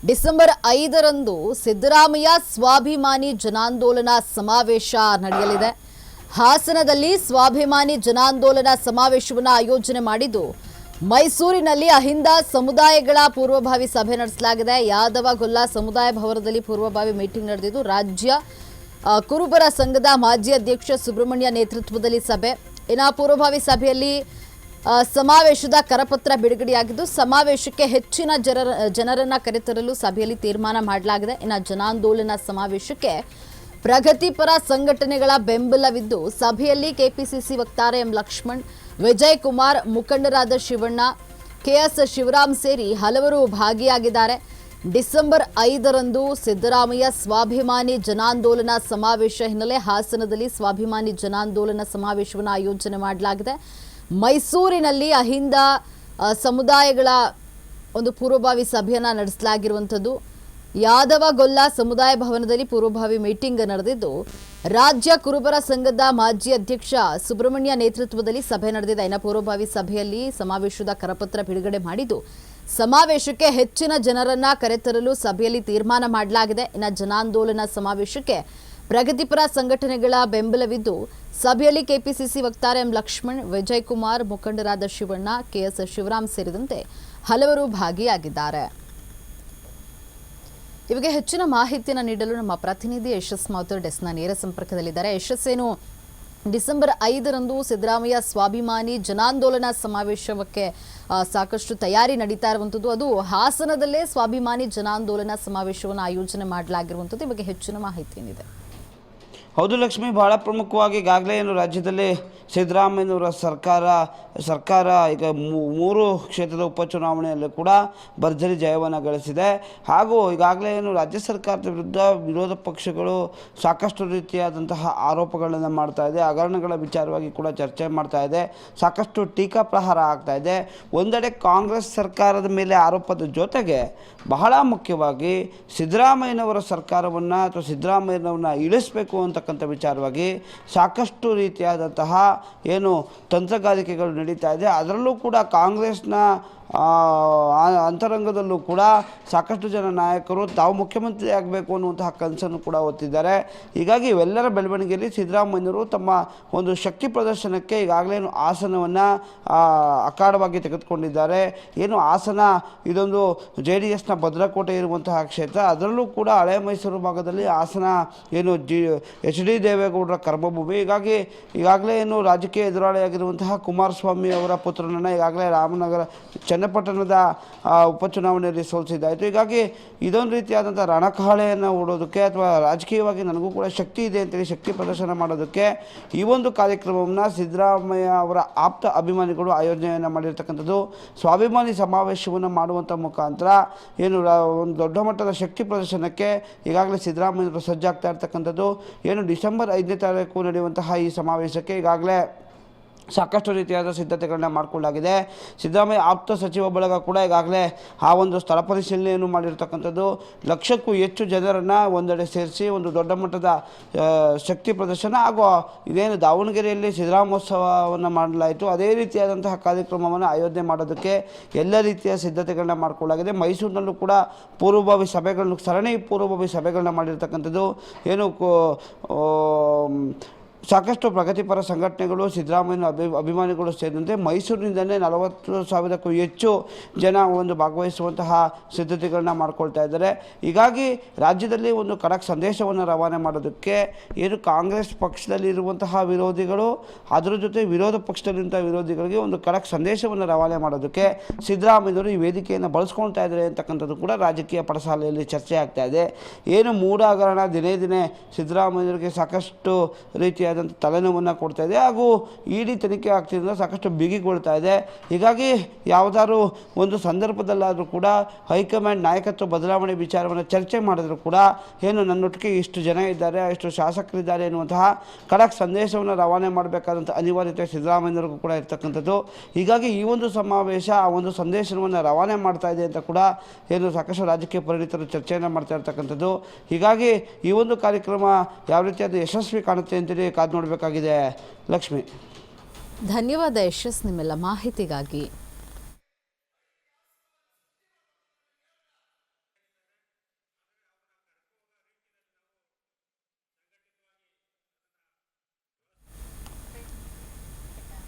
December 5ರಂದು Siddaramaiah ಸ್ವಾಭಿಮಾನಿ ಜನಾಂದೋಲನ ಸಮಾವೇಶ ನಡೆಯಲಿದೆ. ಹಾಸನದಲ್ಲಿ ಸ್ವಾಭಿಮಾನಿ ಜನಾಂದೋಲನ ಸಮಾವೇಶವನ್ನು ಆಯೋಜನೆ ಮಾಡಿದ್ದು ಮೈಸೂರಿನಲ್ಲಿ ಅಹಿಂದ ಸಮುದಾಯಗಳ ಪೂರ್ವಭಾವಿ ಸಭೆ ನಡೆಸಲಾಗಿದೆ. ಯಾದವಗೊಲ್ಲ ಸಮುದಾಯ ಭವನದಲ್ಲಿ ಪೂರ್ವಭಾವಿ ಮೀಟಿಂಗ್ ನಡೆದಿದ್ದು ರಾಜ್ಯ ಕುರುಬರ ಸಂಘದ ಮಾಜಿ ಅಧ್ಯಕ್ಷ ಸುಬ್ರಹ್ಮಣ್ಯ ನೇತೃತ್ವದಲ್ಲಿ ಸಭೆ. ಇನ್ನು ಪೂರ್ವಭಾವಿ ಸಭೆಯಲ್ಲಿ ಸಮಾವೇಶದ ಕರಪತ್ರ ಬಿಡುಗಡೆಯಾಗಿದ್ದು ಸಮಾವೇಶಕ್ಕೆ ಹೆಚ್ಚಿನ ಜನರನ್ನ ಕರೆತರಲು ಸಭೆಯಲ್ಲಿ ತೀರ್ಮಾನ ಮಾಡಲಾಗಿದೆ. ಇನ್ನು ಜನಾಂದೋಲನ ಸಮಾವೇಶಕ್ಕೆ ಪ್ರಗತಿಪರ ಸಂಘಟನೆಗಳ ಬೆಂಬಲವಿದ್ದು ಸಭೆಯಲ್ಲಿ ಕೆಪಿಸಿಸಿ ವಕ್ತಾರ ಎಂ ಲಕ್ಷ್ಮಣ್, ವಿಜಯ್ ಕುಮಾರ್, ಮುಖಂಡರಾದ ಶಿವಣ್ಣ, ಕೆಎಸ್ ಶಿವರಾಮ್ ಸೇರಿ ಹಲವರು ಭಾಗಿಯಾಗಿದ್ದಾರೆ. ಡಿಸೆಂಬರ್ 5ರಂದು ಸಿದ್ದರಾಮಯ್ಯ ಸ್ವಾಭಿಮಾನಿ ಜನಾಂದೋಲನ ಸಮಾವೇಶ ಹಿನ್ನೆಲೆ ಹಾಸನದಲ್ಲಿ ಸ್ವಾಭಿಮಾನಿ ಜನಾಂದೋಲನ ಸಮಾವೇಶವನ್ನು ಆಯೋಜನೆ ಮಾಡಲಾಗಿದೆ. ಮೈಸೂರಿನಲ್ಲಿ ಅಹಿಂದ ಸಮುದಾಯಗಳ ಒಂದು ಪೂರ್ವಭಾವಿ ಸಭೆಯನ್ನು ನಡೆಸಲಾಗಿರುವಂಥದ್ದು. ಯಾದವಗೊಲ್ಲ ಸಮುದಾಯ ಭವನದಲ್ಲಿ ಪೂರ್ವಭಾವಿ ಮೀಟಿಂಗ್ ನಡೆದಿದ್ದು ರಾಜ್ಯ ಕುರುಬರ ಸಂಘದ ಮಾಜಿ ಅಧ್ಯಕ್ಷ ಸುಬ್ರಹ್ಮಣ್ಯ ನೇತೃತ್ವದಲ್ಲಿ ಸಭೆ ನಡೆದಿದೆ. ಇನ್ನು ಪೂರ್ವಭಾವಿ ಸಭೆಯಲ್ಲಿ ಸಮಾವೇಶದ ಕರಪತ್ರ ಬಿಡುಗಡೆ ಮಾಡಿದ್ದು ಸಮಾವೇಶಕ್ಕೆ ಹೆಚ್ಚಿನ ಜನರನ್ನ ಕರೆತರಲು ಸಭೆಯಲ್ಲಿ ತೀರ್ಮಾನ ಮಾಡಲಾಗಿದೆ. ಇನ್ನು ಜನಾಂದೋಲನ ಸಮಾವೇಶಕ್ಕೆ ಪ್ರಗತಿಪರ ಸಂಘಟನೆಗಳ ಬೆಂಬಲವಿದ್ದು ಸಭೆಯಲ್ಲಿ ಕೆಪಿಸಿಸಿ ವಕ್ತಾರ ಎಂ ಲಕ್ಷ್ಮಣ್, ವಿಜಯ್ ಕುಮಾರ್, ಮುಖಂಡರಾದ ಶಿವಣ್ಣ, ಕೆಎಸ್ ಶಿವರಾಮ್ ಸೇರಿದಂತೆ ಹಲವರು ಭಾಗಿಯಾಗಿದ್ದಾರೆ. ಇವಾಗ ಹೆಚ್ಚಿನ ಮಾಹಿತಿಯನ್ನು ನೀಡಲು ನಮ್ಮ ಪ್ರತಿನಿಧಿ ಯಶಸ್ ಮಾಥೂರ್ ಡೆಸ್ಕ್ನ ನೇರ ಸಂಪರ್ಕದಲ್ಲಿದ್ದಾರೆ. ಯಶಸ್ಸೇನು ಡಿಸೆಂಬರ್ 5ರಂದು ಸಿದ್ದರಾಮಯ್ಯ ಸ್ವಾಭಿಮಾನಿ ಜನಾಂದೋಲನ ಸಮಾವೇಶಕ್ಕೆ ಸಾಕಷ್ಟು ತಯಾರಿ ನಡೀತಾ ಇರುವಂಥದ್ದು, ಅದು ಹಾಸನದಲ್ಲೇ ಸ್ವಾಭಿಮಾನಿ ಜನಾಂದೋಲನ ಸಮಾವೇಶವನ್ನು ಆಯೋಜನೆ ಮಾಡಲಾಗಿರುವಂಥದ್ದು. ಇವಾಗ ಹೆಚ್ಚಿನ ಮಾಹಿತಿ ಏನಿದೆ? ಹೌದು ಲಕ್ಷ್ಮಿ, ಭಾಳ ಪ್ರಮುಖವಾಗಿ ಈಗಾಗಲೇ ರಾಜ್ಯದಲ್ಲಿ ಸಿದ್ದರಾಮಯ್ಯನವರ ಸರ್ಕಾರ ಈಗ 3 ಕ್ಷೇತ್ರದ ಉಪಚುನಾವಣೆಯಲ್ಲೂ ಕೂಡ ಭರ್ಜರಿ ಜಯವನ್ನು ಗಳಿಸಿದೆ. ಹಾಗೂ ಈಗಾಗಲೇ ರಾಜ್ಯ ಸರ್ಕಾರದ ವಿರುದ್ಧ ವಿರೋಧ ಪಕ್ಷಗಳು ಸಾಕಷ್ಟು ರೀತಿಯಾದಂತಹ ಆರೋಪಗಳನ್ನು ಮಾಡ್ತಾ ಇದೆ, ಹಗರಣಗಳ ವಿಚಾರವಾಗಿ ಕೂಡ ಚರ್ಚೆ ಮಾಡ್ತಾ ಇದೆ, ಸಾಕಷ್ಟು ಟೀಕಾ ಪ್ರಹಾರ ಆಗ್ತಾ ಇದೆ. ಒಂದೆಡೆ ಕಾಂಗ್ರೆಸ್ ಸರ್ಕಾರದ ಮೇಲೆ ಆರೋಪದ ಜೊತೆಗೆ ಬಹಳ ಮುಖ್ಯವಾಗಿ ಸಿದ್ದರಾಮಯ್ಯನವರ ಸರ್ಕಾರವನ್ನು ಅಥವಾ ಸಿದ್ದರಾಮಯ್ಯನವ್ರನ್ನ ಇಳಿಸಬೇಕು ಅಂತಕ್ಕಂಥ ವಿಚಾರವಾಗಿ ಸಾಕಷ್ಟು ರೀತಿಯಾದಂತಹ ತಂತ್ರಗಾರಿಕೆಗಳು ನಡೀತಾ ಇದೆ. ಅದರಲ್ಲೂ ಕೂಡ ಕಾಂಗ್ರೆಸ್ನ ಅಂತರಂಗದಲ್ಲೂ ಕೂಡ ಸಾಕಷ್ಟು ಜನ ನಾಯಕರು ತಾವು ಮುಖ್ಯಮಂತ್ರಿ ಆಗಬೇಕು ಅನ್ನುವಂತಹ ಕನಸನ್ನು ಕೂಡ ಹೊತ್ತಿದ್ದಾರೆ. ಹೀಗಾಗಿ ಇವೆಲ್ಲರ ಬೆಳವಣಿಗೆಯಲ್ಲಿ ಸಿದ್ದರಾಮಯ್ಯನವರು ತಮ್ಮ ಒಂದು ಶಕ್ತಿ ಪ್ರದರ್ಶನಕ್ಕೆ ಈಗಾಗಲೇ ಹಾಸನವನ್ನು ಅಖಾಡವಾಗಿ ತೆಗೆದುಕೊಂಡಿದ್ದಾರೆ. ಹಾಸನ ಇದೊಂದು JDSನ ಭದ್ರಕೋಟೆ ಇರುವಂತಹ ಕ್ಷೇತ್ರ. ಅದರಲ್ಲೂ ಕೂಡ ಹಳೆ ಮೈಸೂರು ಭಾಗದಲ್ಲಿ ಹಾಸನ HD ದೇವೇಗೌಡರ ಕರ್ಮಭೂಮಿ. ಹೀಗಾಗಿ ಈಗಾಗಲೇ ರಾಜಕೀಯ ಎದುರಾಳಿಯಾಗಿರುವಂತಹ ಕುಮಾರಸ್ವಾಮಿ ಅವರ ಪುತ್ರನನ್ನು ಈಗಾಗಲೇ ರಾಮನಗರ ಚನ್ನಪಟ್ಟಣದ ಉಪಚುನಾವಣೆಯಲ್ಲಿ ಸೋಲಿಸಿದ್ದಾಯಿತು. ಹೀಗಾಗಿ ಇದೊಂದು ರೀತಿಯಾದಂಥ ರಣಕಹಳೆಯನ್ನು ಹೂಡೋದಕ್ಕೆ ಅಥವಾ ರಾಜಕೀಯವಾಗಿ ನನಗೂ ಕೂಡ ಶಕ್ತಿ ಇದೆ ಅಂತೇಳಿ ಶಕ್ತಿ ಪ್ರದರ್ಶನ ಮಾಡೋದಕ್ಕೆ ಈ ಒಂದು ಕಾರ್ಯಕ್ರಮವನ್ನು ಸಿದ್ದರಾಮಯ್ಯ ಅವರ ಆಪ್ತ ಅಭಿಮಾನಿಗಳು ಆಯೋಜನೆಯನ್ನು ಮಾಡಿರ್ತಕ್ಕಂಥದ್ದು. ಸ್ವಾಭಿಮಾನಿ ಸಮಾವೇಶವನ್ನು ಮಾಡುವಂಥ ಮುಖಾಂತರ ಒಂದು ದೊಡ್ಡ ಮಟ್ಟದ ಶಕ್ತಿ ಪ್ರದರ್ಶನಕ್ಕೆ ಈಗಾಗಲೇ ಸಿದ್ದರಾಮಯ್ಯವರು ಸಜ್ಜಾಗ್ತಾ ಇರ್ತಕ್ಕಂಥದ್ದು. ಡಿಸೆಂಬರ್ 5ನೇ ತಾರೀಕು ನಡೆಯುವಂತಹ ಈ ಸಮಾವೇಶಕ್ಕೆ ಈಗಾಗಲೇ ಸಾಕಷ್ಟು ರೀತಿಯಾದ ಸಿದ್ಧತೆಗಳನ್ನ ಮಾಡಿಕೊಳ್ಳಲಾಗಿದೆ. ಸಿದ್ದರಾಮಯ್ಯ ಆಪ್ತ ಸಚಿವ ಬಳಗ ಕೂಡ ಈಗಾಗಲೇ ಆ ಒಂದು ಸ್ಥಳ ಪರಿಶೀಲನೆಯನ್ನು ಮಾಡಿರ್ತಕ್ಕಂಥದ್ದು. 1,00,000ಕ್ಕೂ ಹೆಚ್ಚು ಜನರನ್ನು ಒಂದೆಡೆ ಸೇರಿಸಿ ಒಂದು ದೊಡ್ಡ ಮಟ್ಟದ ಶಕ್ತಿ ಪ್ರದರ್ಶನ ಹಾಗೂ ಇದೇನು ದಾವಣಗೆರೆಯಲ್ಲಿ ಸಿದ್ದರಾಮೋತ್ಸವವನ್ನು ಮಾಡಲಾಯಿತು, ಅದೇ ರೀತಿಯಾದಂತಹ ಕಾರ್ಯಕ್ರಮವನ್ನು ಆಯೋಜನೆ ಮಾಡೋದಕ್ಕೆ ಎಲ್ಲ ರೀತಿಯ ಸಿದ್ಧತೆಗಳನ್ನ ಮಾಡಿಕೊಳ್ಳಲಾಗಿದೆ. ಮೈಸೂರಿನಲ್ಲೂ ಕೂಡ ಪೂರ್ವಭಾವಿ ಸಭೆಗಳನ್ನು ಸರಣಿ ಪೂರ್ವಭಾವಿ ಸಭೆಗಳನ್ನ ಮಾಡಿರ್ತಕ್ಕಂಥದ್ದು. ಸಾಕಷ್ಟು ಪ್ರಗತಿಪರ ಸಂಘಟನೆಗಳು ಸಿದ್ದರಾಮಯ್ಯ ಅಭಿಮಾನಿಗಳು ಸೇರಿದಂತೆ ಮೈಸೂರಿನಿಂದಲೇ 40,000ಕ್ಕೂ ಹೆಚ್ಚು ಜನ ಭಾಗವಹಿಸುವಂತಹ ಸಿದ್ಧತೆಗಳನ್ನ ಮಾಡ್ಕೊಳ್ತಾ ಇದ್ದಾರೆ. ಹೀಗಾಗಿ ರಾಜ್ಯದಲ್ಲಿ ಒಂದು ಖಡಕ್ ಸಂದೇಶವನ್ನು ರವಾನೆ ಮಾಡೋದಕ್ಕೆ ಕಾಂಗ್ರೆಸ್ ಪಕ್ಷದಲ್ಲಿ ಇರುವಂತಹ ವಿರೋಧಿಗಳು ಅದರ ಜೊತೆ ವಿರೋಧ ಪಕ್ಷದಲ್ಲಿರುವಂಥ ವಿರೋಧಿಗಳಿಗೆ ಒಂದು ಖಡಕ್ ಸಂದೇಶವನ್ನು ರವಾನೆ ಮಾಡೋದಕ್ಕೆ ಸಿದ್ದರಾಮಯ್ಯವರು ಈ ವೇದಿಕೆಯನ್ನು ಬಳಸ್ಕೊಳ್ತಾ ಇದ್ದಾರೆ ಅಂತಕ್ಕಂಥದ್ದು ಕೂಡ ರಾಜಕೀಯ ಪಡಸಾಲೆಯಲ್ಲಿ ಚರ್ಚೆ ಆಗ್ತಾ ಇದೆ. ಮೂಢ ಹಗರಣ ದಿನೇ ದಿನೇ ಸಿದ್ದರಾಮಯ್ಯರಿಗೆ ಸಾಕಷ್ಟು ರೀತಿಯ ತಲೆನೋವನ್ನು ಕೊಡ್ತಾ ಇದೆ ಹಾಗೂ ಇಡಿ ತನಿಖೆ ಆಗ್ತಿದ್ರಿಂದ ಸಾಕಷ್ಟು ಬಿಗಿಗೊಳ್ತಾ ಇದೆ. ಹೀಗಾಗಿ ಯಾವುದಾದ್ರು ಒಂದು ಸಂದರ್ಭದಲ್ಲಾದರೂ ಕೂಡ ಹೈಕಮಾಂಡ್ ನಾಯಕತ್ವ ಬದಲಾವಣೆ ವಿಚಾರವನ್ನು ಚರ್ಚೆ ಮಾಡಿದ್ರು ಕೂಡ ನನ್ನೊಟ್ಟಿಗೆ ಇಷ್ಟು ಜನ ಇದ್ದಾರೆ, ಇಷ್ಟು ಶಾಸಕರಿದ್ದಾರೆ ಎನ್ನುವಂತಹ ಖಡಕ್ ಸಂದೇಶವನ್ನು ರವಾನೆ ಮಾಡಬೇಕಾದಂಥ ಅನಿವಾರ್ಯತೆ ಸಿದ್ದರಾಮಯ್ಯವ್ರಿಗೂ ಕೂಡ ಇರ್ತಕ್ಕಂಥದ್ದು. ಹೀಗಾಗಿ ಈ ಒಂದು ಸಮಾವೇಶ ಆ ಒಂದು ಸಂದೇಶವನ್ನು ರವಾನೆ ಮಾಡ್ತಾ ಇದೆ ಅಂತ ಕೂಡ ಸಾಕಷ್ಟು ರಾಜಕೀಯ ಪರಿಣಿತರು ಚರ್ಚೆಯನ್ನು ಮಾಡ್ತಾ ಇರ್ತಕ್ಕಂಥದ್ದು. ಹೀಗಾಗಿ ಈ ಒಂದು ಕಾರ್ಯಕ್ರಮ ಯಾವ ರೀತಿಯಾದ ಯಶಸ್ವಿ ಕಾಣುತ್ತೆ ಅಂತೇಳಿ ನೋಡಬೇಕಾಗಿದೆ ಲಕ್ಷ್ಮಿ. ಧನ್ಯವಾದ ಯಶಸ್ ನಿಮ್ಮೆಲ್ಲ ಮಾಹಿತಿಗಾಗಿ.